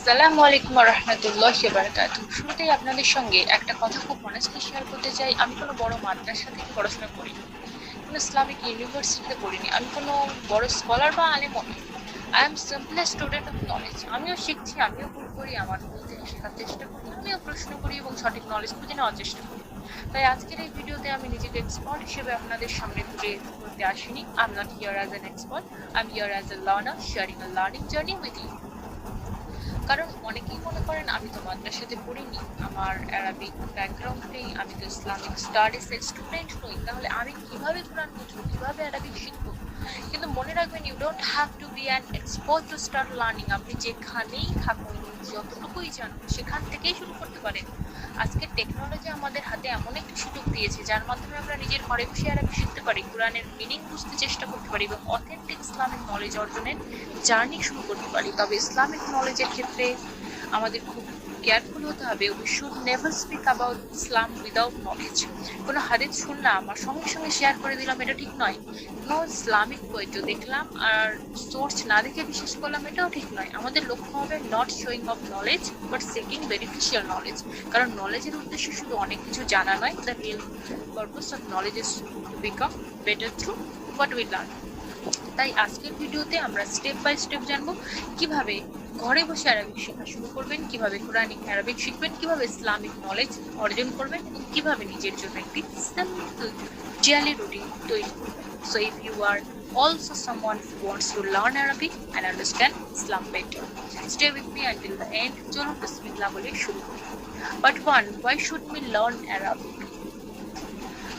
আসসালামু আলাইকুম ওয়া রাহমাতুল্লাহি ওয়া বারাকাতুহু। শুরুতেই আপনাদের সঙ্গে একটা কথা খুব অনেস্টলি শেয়ার করতে চাই। আমি কোনো বড় মাদ্রাসা থেকে পড়াশোনা করিনি, কোনো ইসলামিক ইউনিভার্সিটিতে পড়িনি, আমি কোনো বড় স্কলার বা আলেমও নই। I am simply student of knowledge. আমিও শিখছি, আমিও ভুল করি, আমার ভুল থেকে শেখার চেষ্টা করি, আমিও প্রশ্ন করি এবং সঠিক নলেজ খুঁজে নেওয়ার চেষ্টা করি। তাই আজকের এই ভিডিওতে আমি নিজেকে এক্সপার্ট হিসেবে আপনাদের সামনে তুলে ধরতে আসিনি। I am not here as an expert, I am here as a learner sharing a learning journey with you. কারণ অনেকেই মনে করেন আমি তো মাদ্রাসাতে পড়িনি, আমার অ্যারাবিক ব্যাকগ্রাউন্ড নেই, আমি তো ইসলামিক স্টাডিজের স্টুডেন্ট নই, তাহলে আমি কিভাবে কোরআন বুঝবো, কিভাবে অ্যারাবিক শিখবো? কিন্তু মনে রাখবেন, you don't have to be an expert to start learning. আপনি যেখানেই থাকুন, যতটুকুই জানুন, সেখান থেকেই শুরু করতে পারেন। আজকের টেকনোলজি আমাদের হাতে এমন একটি সুযোগ দিয়েছে যার মাধ্যমে আমরা নিজের ঘরে বসে আরবি শিখতে পারি, কোরআনের মিনিং বুঝতে চেষ্টা করতে পারি এবং অথেন্টিক ইসলামিক নলেজ অর্জনের জার্নি শুরু করতে পারি। তবে ইসলামিক নলেজের ক্ষেত্রে আমাদের খুব কেয়ারফুল হতে হবে। We should never speak about Islam without knowledge. কোনো হাদিস শুনলাম আর সঙ্গে সঙ্গে শেয়ার করে দিলাম, এটা ঠিক নয়। কোনো ইসলামিক বইটিও দেখলাম আর সোর্স না দেখে বিশ্বাস করলাম, এটাও ঠিক নয়। আমাদের লক্ষ্য হবে not showing off knowledge but seeking beneficial knowledge. কারণ নলেজের উদ্দেশ্য শুধু অনেক কিছু জানা নয়। The real purpose of knowledge is to become better through what we learn. তাই আজকের ভিডিওতে আমরা স্টেপ বাই স্টেপ জানবো কিভাবে ঘরে বসে আরবিক শেখা শুরু করবেন, কিভাবে কোরআনিক আরবিক শিখবেন, কিভাবে ইসলামিক নলেজ অর্জন করবেন এবং কিভাবে নিজের জন্য একটি সিম্পল ডেইলি রুটিন তৈরি করবেন। So if you are also someone who wants to learn Arabic and understand Islam better, stay with me until the end. চলুন বিসমিল্লাহ বলে শুরু করি। But one, why should we learn Arabic?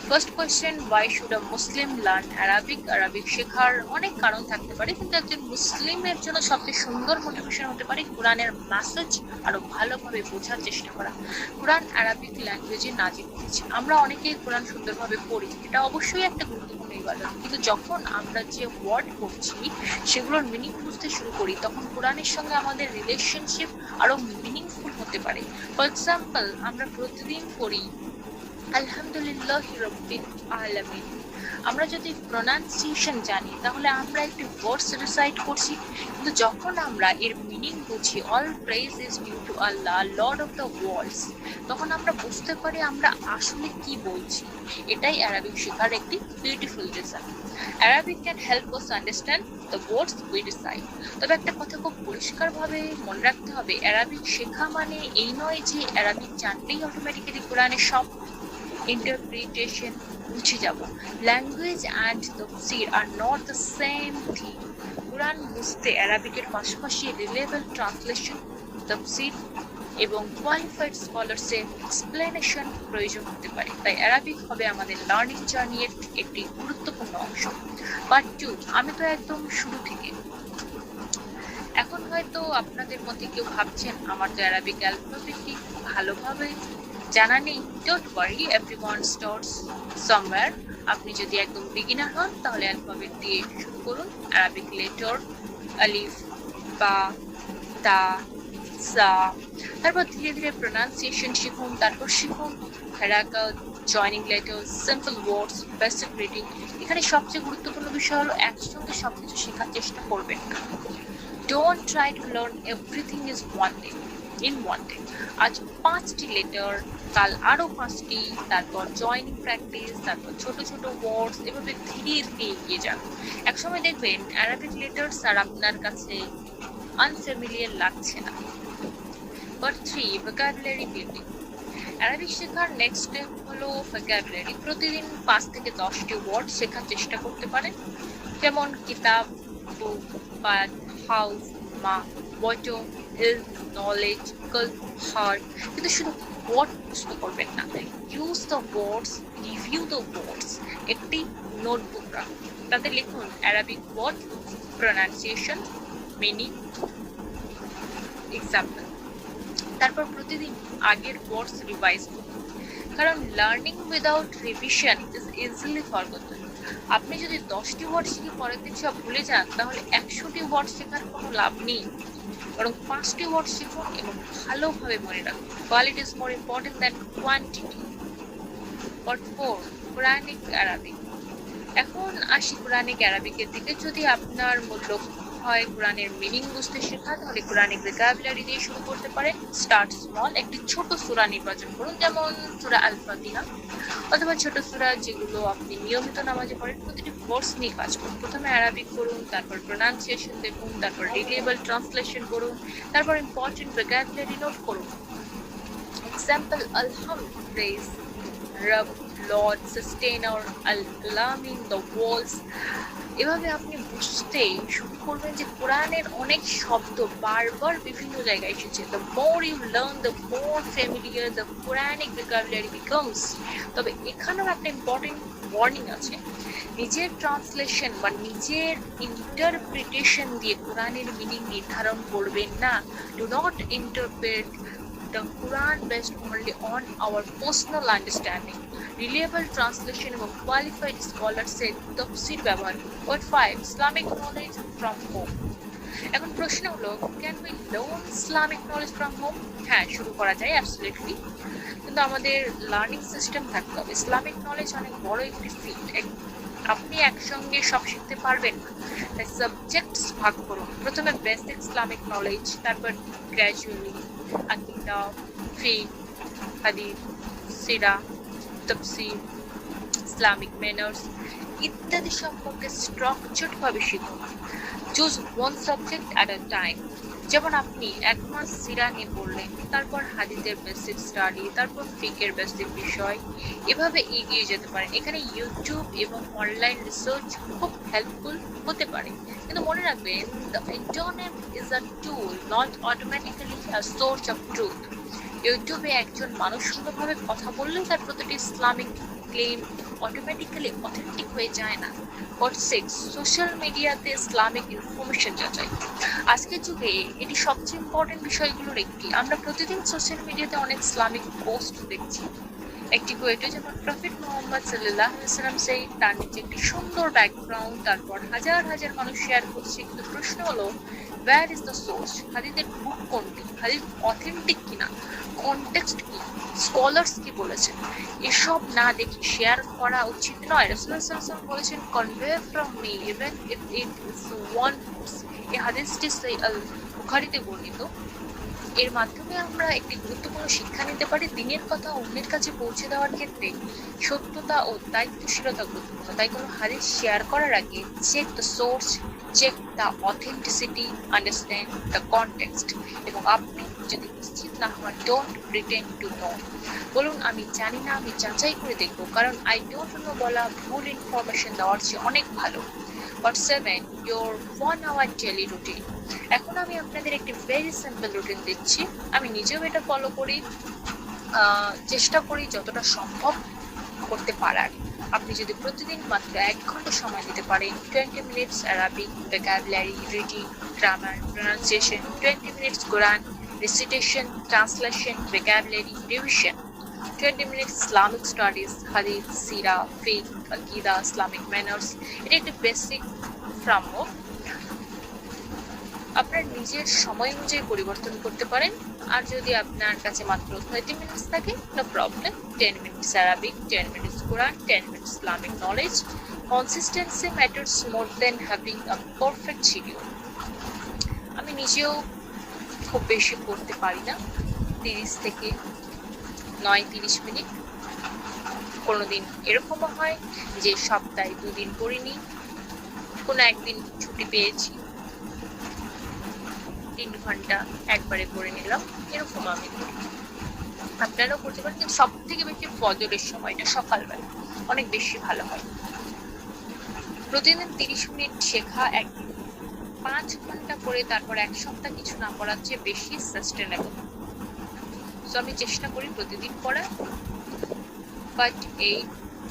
First question, why should a Muslim learn Arabic? Arabic শেখার অনেক কারণ থাকতে পারে, কিন্তু একজন মুসলিমের জন্য সবচেয়ে সুন্দর মোটিভেশন হতে পারে কোরআনের মেসেজ আরো ভালোভাবে বোঝার চেষ্টা করা। কোরআন অ্যারাবিক ল্যাঙ্গুয়েজে নাজিল হয়েছে। আমরা অনেকেই কোরআন সুন্দরভাবে পড়ি, এটা অবশ্যই একটা গুরুত্বপূর্ণ ইবাদত, কিন্তু যখন আমরা যে ওয়ার্ড পড়ছি সেগুলোর মিনিং বুঝতে শুরু করি, তখন কোরআনের সঙ্গে আমাদের রিলেশনশিপ আরো মিনিংফুল হতে পারে। ফর এক্সাম্পল, আমরা প্রতিদিন পড়ি আলহামদুলিল্লাহ রাব্বিল আলামিন। আমরা যদি প্রনাউন্সিয়েশন জানি তাহলে আমরা একটি ওয়ার্ডস রিসাইট করছি, কিন্তু যখন আমরা এর মিনিং বুঝি, all praise is due to Allah lord of the worlds, তখন আমরা বুঝতে পারি আমরা আসলে কি বলছি। এটাই অ্যারাবিক শেখার একটি beautiful reason. Arabic can help us understand the words we recite. তবে একটা কথা খুব পরিষ্কারভাবে মনে রাখতে হবে, অ্যারাবিক শেখা মানে এই নয় যে অ্যারাবিক জানলেই অটোমেটিক্যালি কোরআনের সব interpretation বুঝে যাব। ল্যাঙ্গুয়েজ অ্যান্ড তাফসীর are not the same thing. Quran বুঝতে অ্যারাবিকের পাশাপাশি রিলেভেল ট্রান্সলেশন, তাফসীর এবং কোয়ালিফাইড স্কলারসের এক্সপ্লেনেশন প্রয়োজন হতে পারে। তাই অ্যারাবিক হবে আমাদের লার্নিং জার্নির একটি গুরুত্বপূর্ণ অংশ। পার্ট 2, আমি তো একদম শুরু থেকে। এখন হয়তো আপনাদের মধ্যে কেউ ভাবছেন আমার তো অ্যারাবিক অ্যালফাবেটটি ভালোভাবে জানা নেই। Don't worry, everyone starts somewhere. আপনি যদি একদম বিগিনার হন তাহলে অ্যালফাবেট দিয়ে শুরু করুন। অ্যারাবিক লেটার, আলিফ, বা, তা, সা। তারপর ধীরে ধীরে প্রনাউন্সিয়েশন শিখুন, তারপর শিখুন হ্যারাকাত, joining letter, simple words, basic reading. এখানে সবচেয়ে গুরুত্বপূর্ণ বিষয় হলো একসঙ্গে সবকিছু শেখার চেষ্টা করবেন না। Don't try to learn everything in one day. আজ 5টি লেটার, কাল আরো 5টি, তারপর জয়নিং প্র্যাকটিস, তারপর ছোট ছোট ওয়ার্ডস, এভাবে ধীরে ধীরে এগিয়ে যান। একসময় দেখবেন অ্যারাবিক লেটার্স আর আপনার কাছে আনফ্যামিলিয়ার লাগছে না। Part 3, vocabulary building. অ্যারাবিক শেখার নেক্সট স্টেপ হলো ভোকাবুলারি। প্রতিদিন 5 থেকে 10টি ওয়ার্ড শেখার চেষ্টা করতে পারেন, যেমন কিতাব, বুক, বাদ, হাউস, মা, ওয়াটো, ইল, নলেজ, কল, হার্ট। কিন্তু শুধু ওয়ার্ড মুখস্থ করবেন না, use the words, review the words. একটি নোটবুক রাখুন, তাতে লিখুন Arabic word, pronunciation, meaning, example. তারপর প্রতিদিন আগের ওয়ার্ডস রিভাইজ করুন, কারণ learning without revision is easily forgotten. আপনি যদি 10টি ওয়ার্ড শিখে পরের দিন সব ভুলে যান, তাহলে 100টি ওয়ার্ড শেখার কোনো লাভ নেই। বরং 5টি ওয়ার্ড শিখুন এবং ভালোভাবে মনে রাখুন। Quality is more important than quantity. Part 4, Quranic Arabic. এখন আসি কোরআনিক অ্যারাবিকের দিকে। যদি আপনার মূল লক্ষ্য হয় কোরআনের মিনিং বুঝতে শেখা, তাহলে কোরআনিক ভোকাবুলারি দিয়ে শুরু করতে পারেন। স্টার্ট স্মল, একটি ছোট সূরা নির্বাচন করুন, যেমন সূরা আল ফাতিহা অথবা ছোট সূরা যেগুলো আপনি নিয়মিত নামাজে পড়েন। প্রতিটি কোর্স নিয়ে কাজ করুন। প্রথমে অ্যারাবিক করুন, তারপর প্রোনাউন্সিয়েশন দেখুন, তারপর রিলেবল ট্রান্সলেশন করুন, তারপর ইম্পর্টেন্ট ভোকাবুলারি নোট করুন। এক্সাম্পল: আলহামদ, প্রেজ, রব, লর্ড, সাস্টেইনার, আল-আলামিন, দ্য ওয়ালস। এভাবে আপনি বুঝতে শুরু করবেন যে কোরআনের অনেক শব্দ বারবার বিভিন্ন জায়গায় এসেছে। The more you learn, the more familiar the Quranic vocabulary becomes. তবে এখানেও একটা ইম্পর্টেন্ট ওয়ার্নিং আছে, নিজের ট্রান্সলেশন বা নিজের ইন্টারপ্রিটেশন দিয়ে কোরআনের মিনিং নির্ধারণ করবেন না। Do not interpret the Quran based only on our personal understanding. Reliable translation এবং qualified scholars এর তফসির ব্যবহার। Point 5, Islamic knowledge from home. এখন প্রশ্ন হলো, can we learn Islamic knowledge from home? হ্যাঁ, শুরু করা যায় অ্যাবসলিউটলি, কিন্তু আমাদের লার্নিং সিস্টেম থাকতে হবে। ইসলামিক নলেজ অনেক বড় একটি ফিল্ড, আপনি একসঙ্গে সব শিখতে পারবেন না। তাই সাবজেক্টস ভাগ করুন। প্রথমে বেসিক ইসলামিক নলেজ, তারপর গ্র্যাজুয়ালি আকিদা, ফিকহ, হাদিস, সিরা, তাফসীর, ইসলামিক ম্যানার্স ইত্যাদি সম্পর্কে স্ট্রাকচার্ড ভাবে শিখুন। Choose one subject at a time. যেমন আপনি এক মাস সিরা নিয়ে পড়লেন, তারপর হাদিসের বেসিক স্টাডি, তারপর ফিকহের বেসিক বিষয়, এভাবে এগিয়ে যেতে পারেন। এখানে ইউটিউব এবং অনলাইন রিসার্চ খুব হেল্পফুল হতে পারে, কিন্তু মনে রাখবেন, the internet is a tool, not automatically a source of truth. ইউটিউবে একজন মানুষ সুন্দরভাবে কথা বললে তার প্রতিটি ইসলামিক ক্লেম অটোমেটিক্যালি অথেন্টিক হয়ে যায় না। Part 6, সোশ্যাল মিডিয়াতে ইসলামিক ইনফরমেশন যাচাই। আজকের যুগে এটি সবচেয়ে ইম্পর্টেন্ট বিষয়গুলোর একটি। আমরা প্রতিদিন সোশ্যাল মিডিয়াতে অনেক ইসলামিক পোস্ট দেখছি। একটি কোয়েটে যেমন প্রফেট মুহাম্মদ সাল্লাল্লাহু আলাইহি ওয়াসাল্লাম সেই তার নিচে একটি সুন্দর ব্যাকগ্রাউন্ড, তারপর হাজার হাজার মানুষ শেয়ার করছে, কিন্তু প্রশ্ন হলো, where is the source? হাদিসের বুক কোনটি? হাদিস অথেন্টিক কিনা? কনটেক্সট কি? স্কলার্স কি বলেছেন? এসব না দেখে শেয়ার করা উচিত নয়। রাসূলুল্লাহ সাল্লাল্লাহু আলাইহি ওয়াসাল্লাম বলেছেন, convey from me even if it is one verse। এই হাদিসটি সহিহ আল বুখারীতে বর্ণিত। এর মাধ্যমে আমরা একটি গুরুত্বপূর্ণ শিক্ষা নিতে পারি। দিনের কথা অন্যের কাছে পৌঁছে দেওয়ার ক্ষেত্রে সত্যতা ও দায়িত্বশীলতা গুরুত্বপূর্ণ। তাই কোনো হাদিস শেয়ার করার আগে check the source, check the authenticity, understand the context. এবং আপনি যদি নিশ্চিত না হন, ডোন্ট প্রিটেন্ড টু নো। বলুন, আমি জানি না, আমি যাচাই করে দেখবো, কারণ আই ডোন্ট নো বলা ভুল ইনফরমেশন দেওয়ার চেয়ে অনেক ভালো। Part 7, your 1 hour daily routine. এখন আমি আপনাদের একটি ভেরি সিম্পল রুটিন দিচ্ছি। আমি নিজেও এটা ফলো করি, চেষ্টা করি যতটা সম্ভব করতে পারার। আপনি যদি প্রতিদিন মাত্র 1 ঘন্টা সময় দিতে পারেন, 20 minutes Arabic vocabulary reading, grammar, pronunciation, 20 minutes Quran recitation, translation, vocabulary revision, 20 minutes Islamic studies, হাদিস, সিরা, ফিকহ, আকিদা, ইসলামিক ম্যানার্স। এটা একটি বেসিক ফ্রেমওয়ার্ক। আপনার নিজের সময় অনুযায়ী পরিবর্তন করতে পারেন। আর যদি আপনার কাছে মাত্র 30 মিনিটস থাকে, no problem, 10 minutes Arabic, 10 minutes Quran, 10 minutes Islamic knowledge. Consistency matters more than having a perfect schedule. আমি নিজেও খুব বেশি পড়তে পারি না, 30 থেকে 30 মিনিট। কোনোদিন এরকমও হয় যে সপ্তাহে 2 দিন পড়িনি, কোনো একদিন ছুটি পেয়েছি, 3 ঘন্টা একবারে পড়ে নিলাম, এরকম আমি করি। আপনারাও করতে পারেন, কিন্তু সব থেকে বেশি ফজরের সময়টা সকালবেলা অনেক বেশি ভালো হয়। প্রতিদিন 30 মিনিট শেখা, একদিন 5 ঘন্টা পড়ে তারপর 1 সপ্তাহ কিছু না পড়ার চেয়ে বেশি সাস্টেনেবল। সো আমি চেষ্টা করি প্রতিদিন পড়ার। বাট এই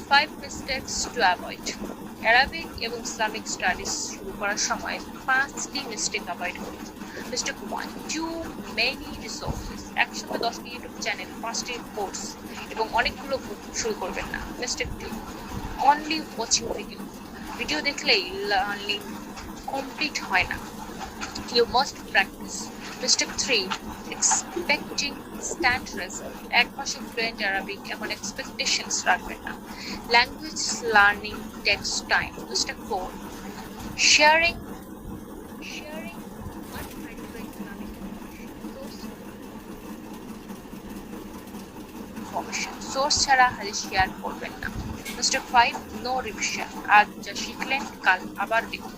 5 মিস্টেকস টু অ্যাভয়েড। অ্যারাবিক এবং ইসলামিক স্টাডিজ শুরু করার সময় 5টি মিস্টেক অ্যাভয়েড করুন। Mistake 1, too many resources. একসাথে 10টি ইউটিউব চ্যানেল, 5টি কোর্স এবং অনেকগুলো বুক শুরু করবেন না। Mistake 2, only watching video. Video দেখলেই লার্নিং কমপ্লিট হয় না, you must practise. Mistake 3, expecting instant result. 1 মাসে ফ্লুয়েন্ট অ্যারাবিক এমন এক্সপেকটেশনস রাখবেন না। Language learning takes time. Mistake 4, sharing information, source ছাড়া হাদিস শেয়ার করবেন না। Step 5, no revision. আজ যা শিখলেন কাল আবার দেখুন।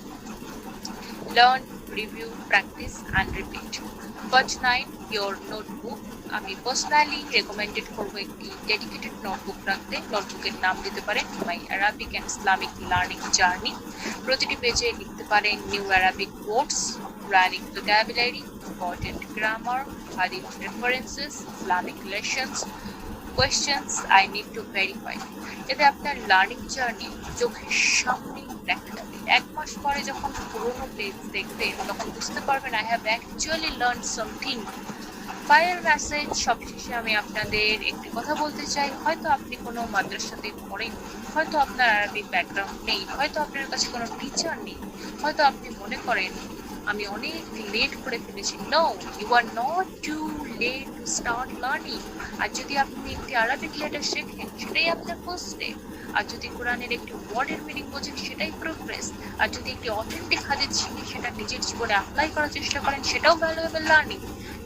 Learn, review, practise and repeat. But 9, your notebook. আমি পার্সোনালি রেকমেন্ডেড করবো একটি ডেডিকেটেড নোটবুক রাখতে। নোটবুকের নাম দিতে পারেন my Arabic and Islamic learning journey. প্রতিটি পেজে লিখতে পারেন new Arabic words, running vocabulary, important grammar, hadith references, Islamic lessons, questions I need to verify. এতে আপনার লার্নিং জার্নি চোখের সামনে দেখা যাবে। 1 মাস পরে যখন পুরোনো পেজ দেখবেন তখন বুঝতে পারবেন I have actually learned something. Final message, সবশেষে আমি আপনাদের একটি কথা বলতে চাই। হয়তো আপনি কোনো মাদ্রাসাতে পড়েন, হয়তো আপনার আরবিক ব্যাকগ্রাউন্ড নেই, হয়তো আপনার কাছে কোনো টিচার নেই, হয়তো আপনি মনে করেন আমি অনেক লেট করে ফেলেছি। No, you are not too late to start learning. আর যদি আপনি একটি আরবিক লেটার শেখেন সেটাই আপনার ফার্স্ট স্টেপ। আর যদি কোরআনের একটি ওয়ার্ডের মিনিং বোঝেন সেটাই প্রোগ্রেস। আর যদি একটি অথেন্টিক হাদিস শিখে সেটা নিজের জীবনে অ্যাপ্লাই করার চেষ্টা করেন সেটাও valuable learning.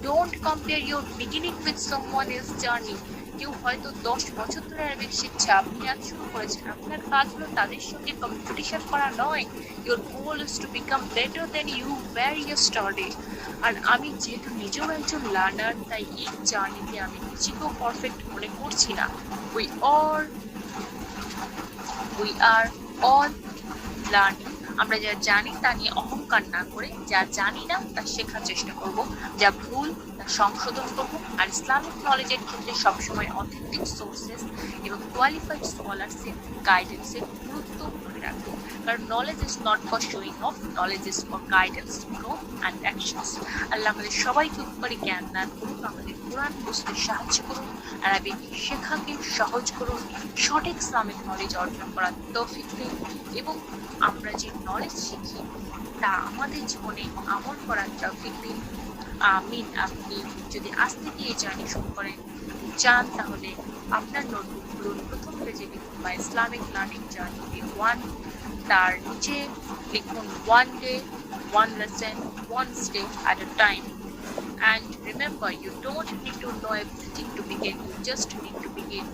Don't compare your beginning with someone else journey. কেউ হয়তো 10 বছর ধরে আরবিক শিখছে, আপনি আজ শুরু করেছেন। আপনার কাজ হলো তাদের সঙ্গে কম্পিটিশন করা নয়। Your goal is to become better than you were yesterday. আর আমি যেহেতু নিজেও একজন লার্নার, তাই এই জার্নিতে আমি নিজেকেও পারফেক্ট মনে করছি না। We are all learning. আমরা যা জানি তা নিয়ে অহংকার না করে যা জানি না তা শেখার চেষ্টা করব, যা ভুল তা সংশোধন করব। আর ইসলামিক নলেজের ক্ষেত্রে সবসময় অথেন্টিক সোর্সেস এবং কোয়ালিফাইড স্কলারসের গাইডেন্সের গুরুত্ব ধরে রাখবো। কারণ knowledge is not for showing off, knowledge is for guidance, growth and actions. Allah আমাদের সবাইকে উপকারী জ্ঞান দান করুন, আমাদের কোরআন বুঝতে সাহায্য করুন, আরবিক শেখাকে সহজ করুন, সঠিক ইসলামিক নলেজ অর্জন করার তৌফিক দিন এবং আমরা যে নলেজ শিখি তা আমাদের জীবনে আমল করার তৌফিক দিন। আমিন। আপনি যদি আজ থেকে এই জার্নি শুরু করেন চান তাহলে আপনার নোটবুকগুলোর প্রথম পেজে লিখুন মাই ইসলামিক লার্নিং জার্নি ডে 1, তার নিচে লিখুন 1 day, 1 lesson, 1 step at a time. And remember, you don't need to know everything to begin, you just need to begin.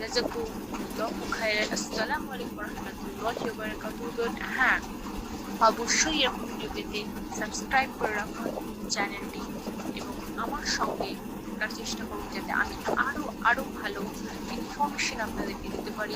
জাযাকুমুল্লাহু খাইরান। আসসালামু আলাইকুম ওয়া রাহমাতুল্লাহি ওয়া বারাকাতুহু। হ্যাঁ, অবশ্যই এরকম ভিডিও পেতে সাবস্ক্রাইব করে রাখুন চ্যানেলটি এবং আমার সঙ্গে থাকার চেষ্টা করুন যাতে আমি আরো ভালো ইনফরমেশন আপনাদেরকে দিতে পারি।